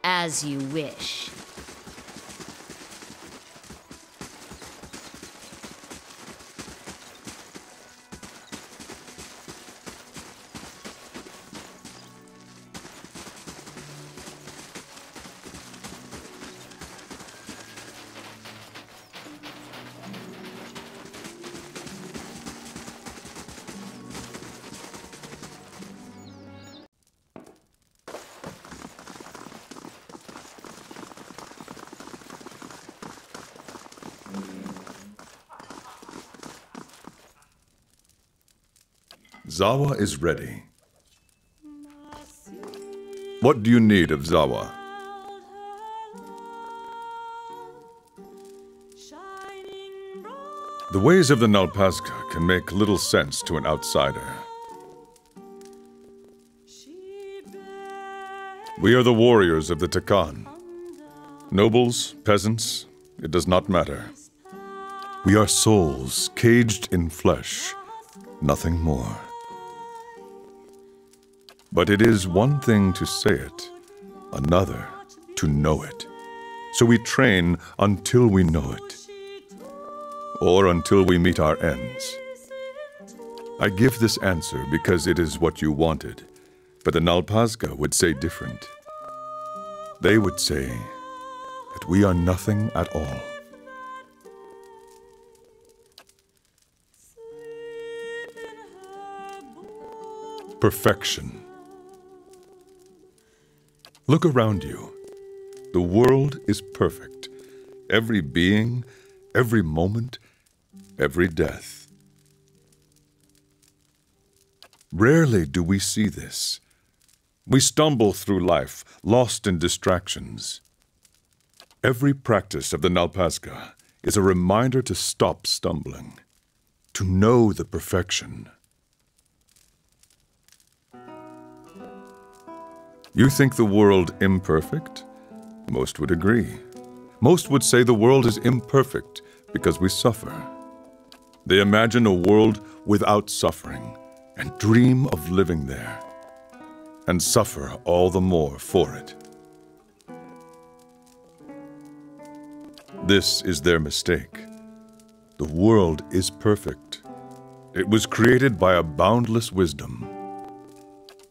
As you wish. Zawa is ready. What do you need of Zawa? The ways of the Nalpazga can make little sense to an outsider. We are the warriors of the Takan. Nobles, peasants, it does not matter. We are souls caged in flesh, nothing more. But it is one thing to say it, another to know it. So we train until we know it, or until we meet our ends. I give this answer because it is what you wanted, but the Nalpazga would say different. They would say that we are nothing at all. Perfection. Look around you. The world is perfect. Every being, every moment, every death. Rarely do we see this. We stumble through life, lost in distractions. Every practice of the Nalpazga is a reminder to stop stumbling, to know the perfection. You think the world imperfect? Most would agree. Most would say the world is imperfect because we suffer. They imagine a world without suffering and dream of living there, and suffer all the more for it. This is their mistake. The world is perfect. It was created by a boundless wisdom.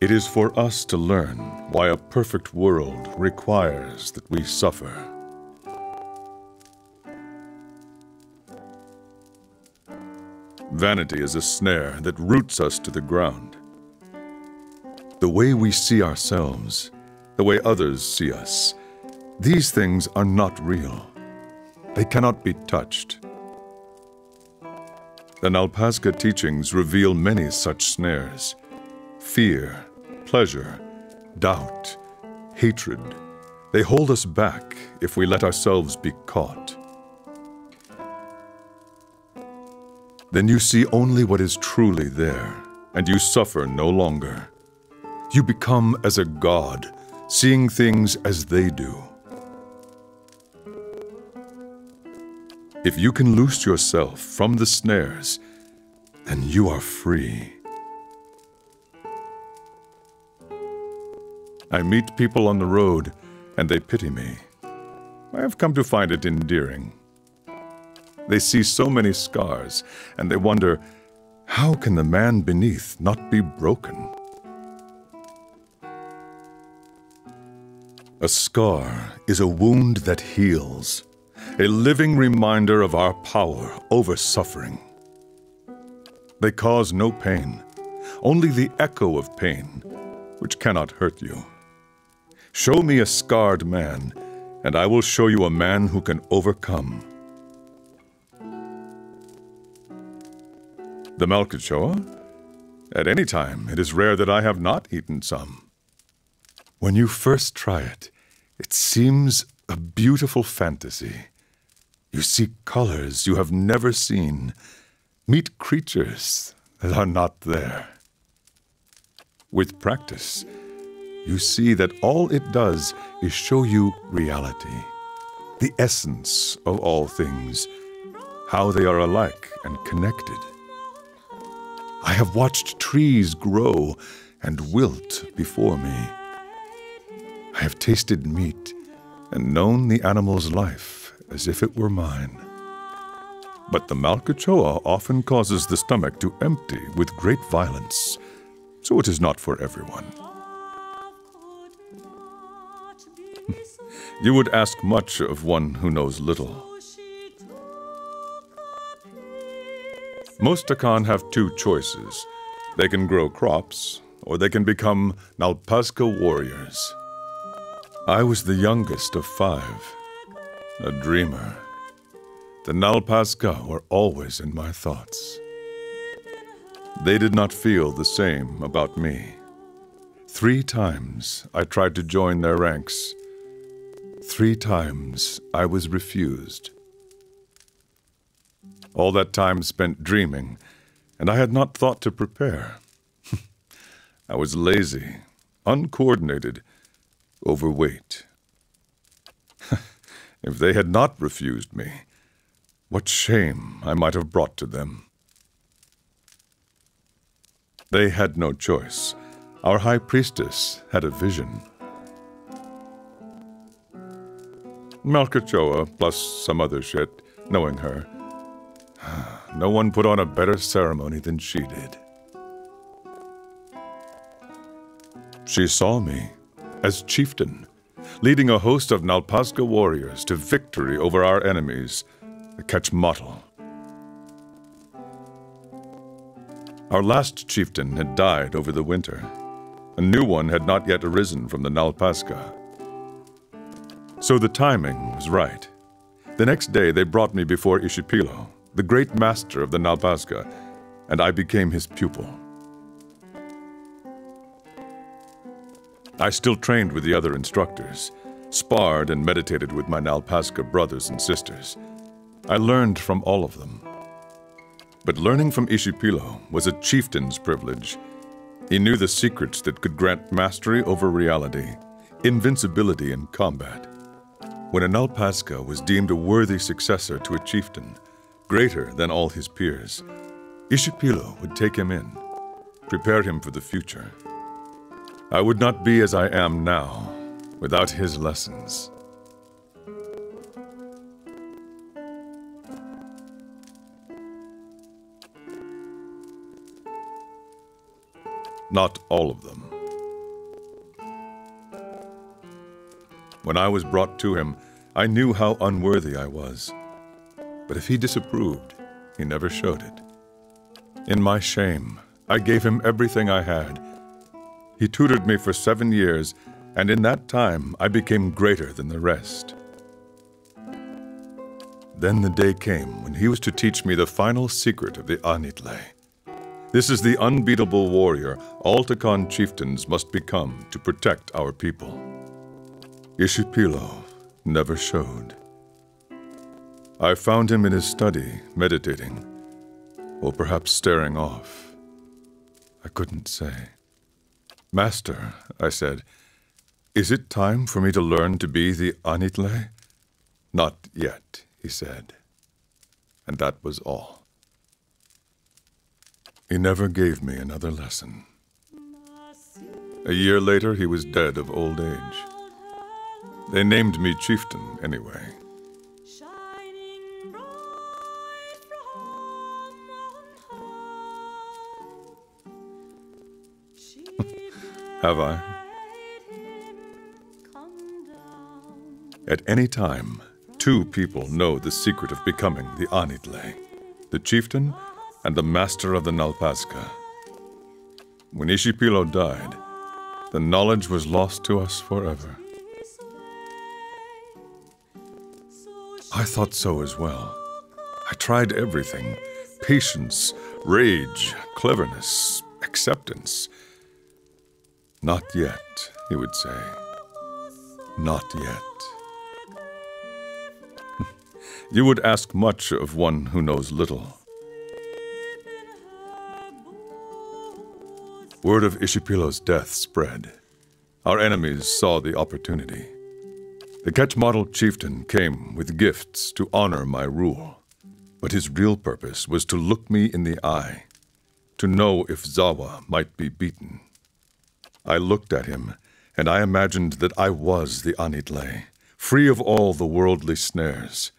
It is for us to learn why a perfect world requires that we suffer. Vanity is a snare that roots us to the ground. The way we see ourselves, the way others see us, these things are not real. They cannot be touched. The Nalpazga teachings reveal many such snares. Fear, pleasure, doubt, hatred. They hold us back if we let ourselves be caught. Then you see only what is truly there, and you suffer no longer. You become as a god, seeing things as they do. If you can loose yourself from the snares, then you are free. I meet people on the road, and they pity me. I have come to find it endearing. They see so many scars, and they wonder, how can the man beneath not be broken? A scar is a wound that heals, a living reminder of our power over suffering. They cause no pain, only the echo of pain, which cannot hurt you. Show me a scarred man, and I will show you a man who can overcome. The Malkachoa? At any time, it is rare that I have not eaten some. When you first try it, it seems a beautiful fantasy. You see colors you have never seen, meet creatures that are not there. With practice, you see that all it does is show you reality, the essence of all things, how they are alike and connected. I have watched trees grow and wilt before me. I have tasted meat and known the animal's life as if it were mine. But the Malkachoa often causes the stomach to empty with great violence, so it is not for everyone. You would ask much of one who knows little. Most Akan have two choices. They can grow crops, or they can become Nalpazka warriors. I was the youngest of 5, a dreamer. The Nalpazka were always in my thoughts. They did not feel the same about me. 3 times I tried to join their ranks. 3 times I was refused. All that time spent dreaming, and I had not thought to prepare. I was lazy, uncoordinated, overweight. If they had not refused me, what shame I might have brought to them. They had no choice. Our high priestess had a vision. Malkachoa, plus some other shit, knowing her. No one put on a better ceremony than she did. She saw me as chieftain, leading a host of Nalpazka warriors to victory over our enemies, the Quechmatl. Our last chieftain had died over the winter. A new one had not yet arisen from the Nalpazka. So the timing was right. The next day they brought me before Ishipilo, the great master of the Nalpazka, and I became his pupil. I still trained with the other instructors, sparred and meditated with my Nalpazka brothers and sisters. I learned from all of them. But learning from Ishipilo was a chieftain's privilege. He knew the secrets that could grant mastery over reality, invincibility in combat. When a Nalpazka was deemed a worthy successor to a chieftain, greater than all his peers, Ishipilo would take him in, prepare him for the future. I would not be as I am now without his lessons. Not all of them. When I was brought to him, I knew how unworthy I was. But if he disapproved, he never showed it. In my shame, I gave him everything I had. He tutored me for 7 years, and in that time I became greater than the rest. Then the day came when he was to teach me the final secret of the Anitlei. This is the unbeatable warrior all Takan chieftains must become to protect our people. Ishipilo never showed. I found him in his study, meditating, or perhaps staring off. I couldn't say. Master, I said, is it time for me to learn to be the Anitlei? Not yet, he said. And that was all. He never gave me another lesson. A year later, he was dead of old age. They named me chieftain anyway. Have I? At any time, 2 people know the secret of becoming the Anitlei, the chieftain and the master of the Nalpazka. When Ishipilo died, the knowledge was lost to us forever. I thought so as well. I tried everything: patience, rage, cleverness, acceptance. Not yet, he would say. Not yet. You would ask much of one who knows little. Word of Ishipilo's death spread. Our enemies saw the opportunity. The Quechmatl chieftain came with gifts to honor my rule, but his real purpose was to look me in the eye, to know if Zawa might be beaten. I looked at him, and I imagined that I was the Anitlei, free of all the worldly snares,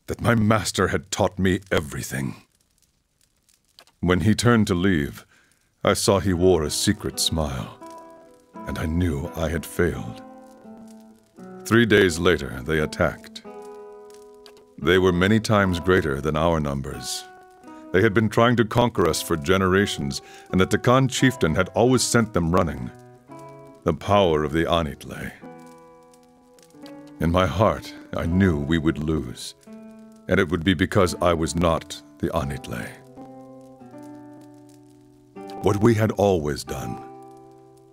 that my master had taught me everything. When he turned to leave, I saw he wore a secret smile, and I knew I had failed. 3 days later, they attacked. They were many times greater than our numbers. They had been trying to conquer us for generations, and the Takan chieftain had always sent them running. The power of the Anitlei. In my heart, I knew we would lose, and it would be because I was not the Anitlei. What we had always done.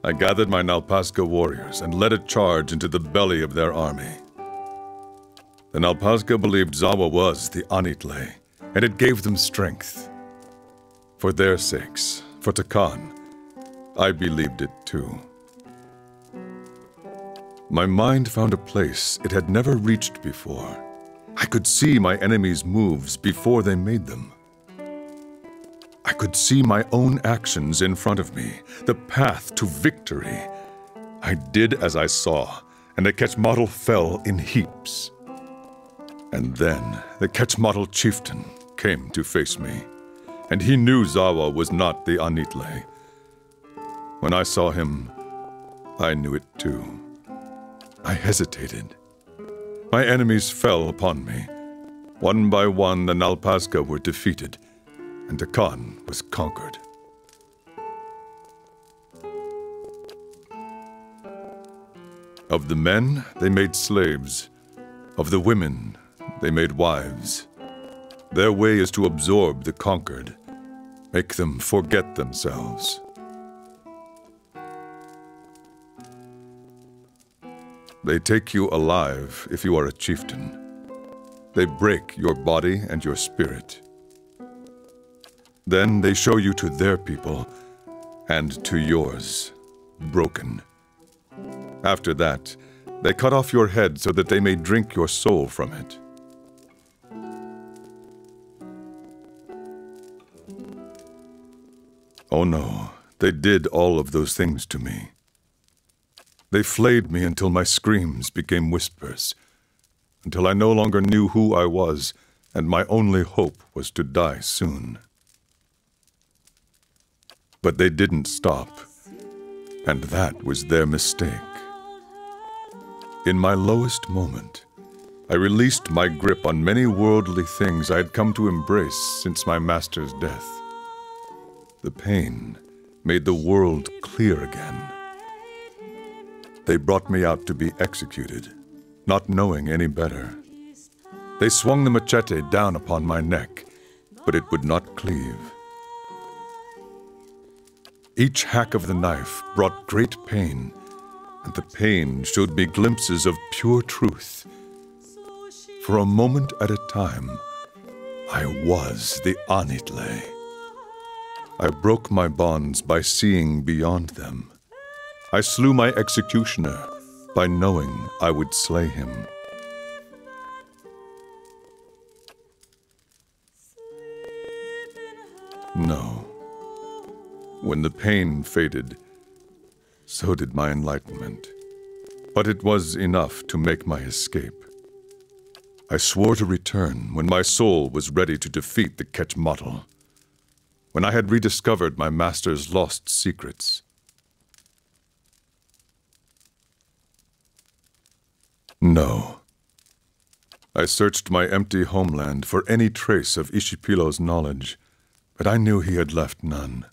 I gathered my Nalpazga warriors and led a charge into the belly of their army. The Nalpazga believed Zawa was the Anitlei, and it gave them strength. For their sakes, for Takan, I believed it too. My mind found a place it had never reached before. I could see my enemies' moves before they made them. I could see my own actions in front of me, the path to victory. I did as I saw, and the Quechmatl fell in heaps. And then the Quechmatl chieftain came to face me, and he knew Zawa was not the Anitlei. When I saw him, I knew it too. I hesitated. My enemies fell upon me. One by one, the Nalpazga were defeated, and Takan was conquered. Of the men, they made slaves. Of the women, they made wives. Their way is to absorb the conquered, make them forget themselves. They take you alive if you are a chieftain. They break your body and your spirit. Then they show you to their people and to yours, broken. After that, they cut off your head so that they may drink your soul from it. Oh no, they did all of those things to me. They flayed me until my screams became whispers, until I no longer knew who I was, and my only hope was to die soon. But they didn't stop, and that was their mistake. In my lowest moment, I released my grip on many worldly things I had come to embrace since my master's death. The pain made the world clear again. They brought me out to be executed, not knowing any better. They swung the machete down upon my neck, but it would not cleave. Each hack of the knife brought great pain, and the pain showed me glimpses of pure truth. For a moment at a time, I was the Anitlei. I broke my bonds by seeing beyond them. I slew my executioner by knowing I would slay him. No. When the pain faded, so did my enlightenment. But it was enough to make my escape. I swore to return when my soul was ready to defeat the Quechmatl, when I had rediscovered my master's lost secrets. No. I searched my empty homeland for any trace of Ishipilo's knowledge, but I knew he had left none.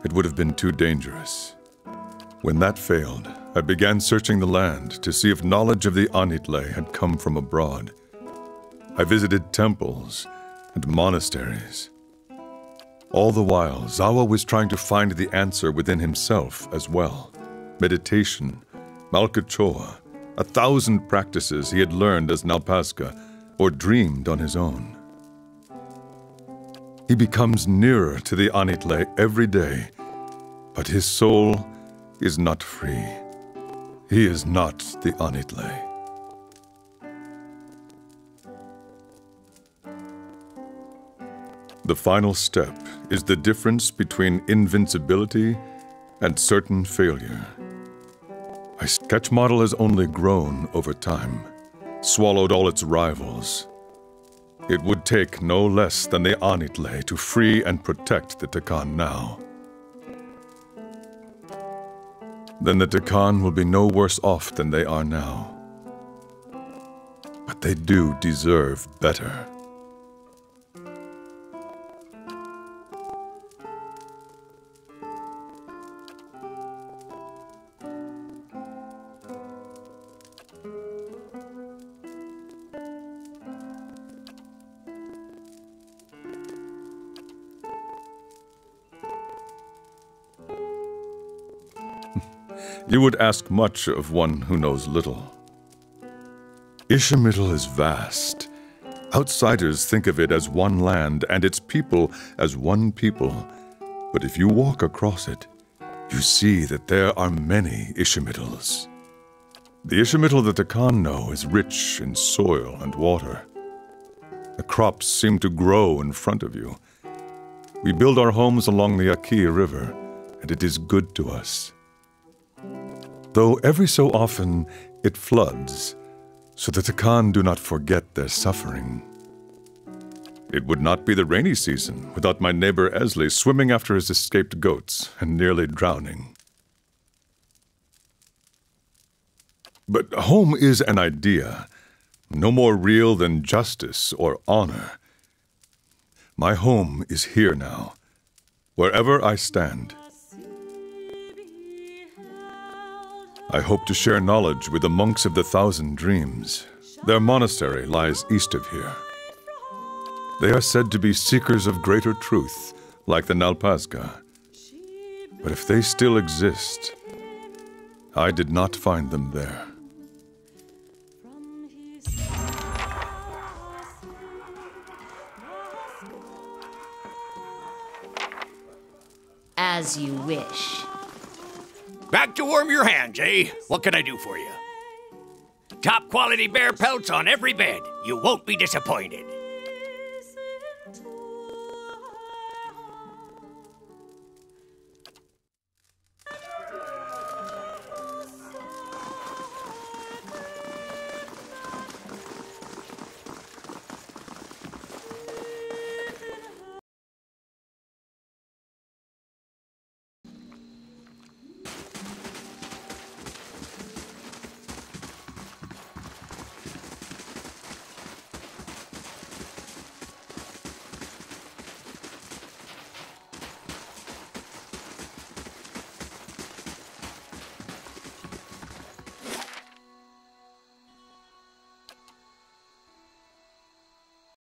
It would have been too dangerous. When that failed, I began searching the land to see if knowledge of the Anitlei had come from abroad. I visited temples and monasteries. All the while, Zawa was trying to find the answer within himself as well. Meditation, Malkachoa, 1,000 practices he had learned as Nalpazga or dreamed on his own. He becomes nearer to the Anitlei every day, but his soul is not free. He is not the Anitlei. The final step is the difference between invincibility and certain failure. My sketch model has only grown over time, swallowed all its rivals. It would take no less than the Anitlei to free and protect the Takan now. Then the Takan will be no worse off than they are now. But they do deserve better. You would ask much of one who knows little. Ishmetal is vast. Outsiders think of it as one land and its people as one people. But if you walk across it, you see that there are many Ishmetals. The Ishmetal that the Takan know is rich in soil and water. The crops seem to grow in front of you. We build our homes along the Aki River, and it is good to us. Though every so often it floods, so that the Takan do not forget their suffering. It would not be the rainy season without my neighbor Anitlei swimming after his escaped goats and nearly drowning. But home is an idea, no more real than justice or honor. My home is here now, wherever I stand. I hope to share knowledge with the monks of the Thousand Dreams. Their monastery lies east of here. They are said to be seekers of greater truth, like the Nalpazga. But if they still exist, I did not find them there. As you wish. Back to warm your hands, eh? What can I do for you? Top quality bear pelts on every bed. You won't be disappointed.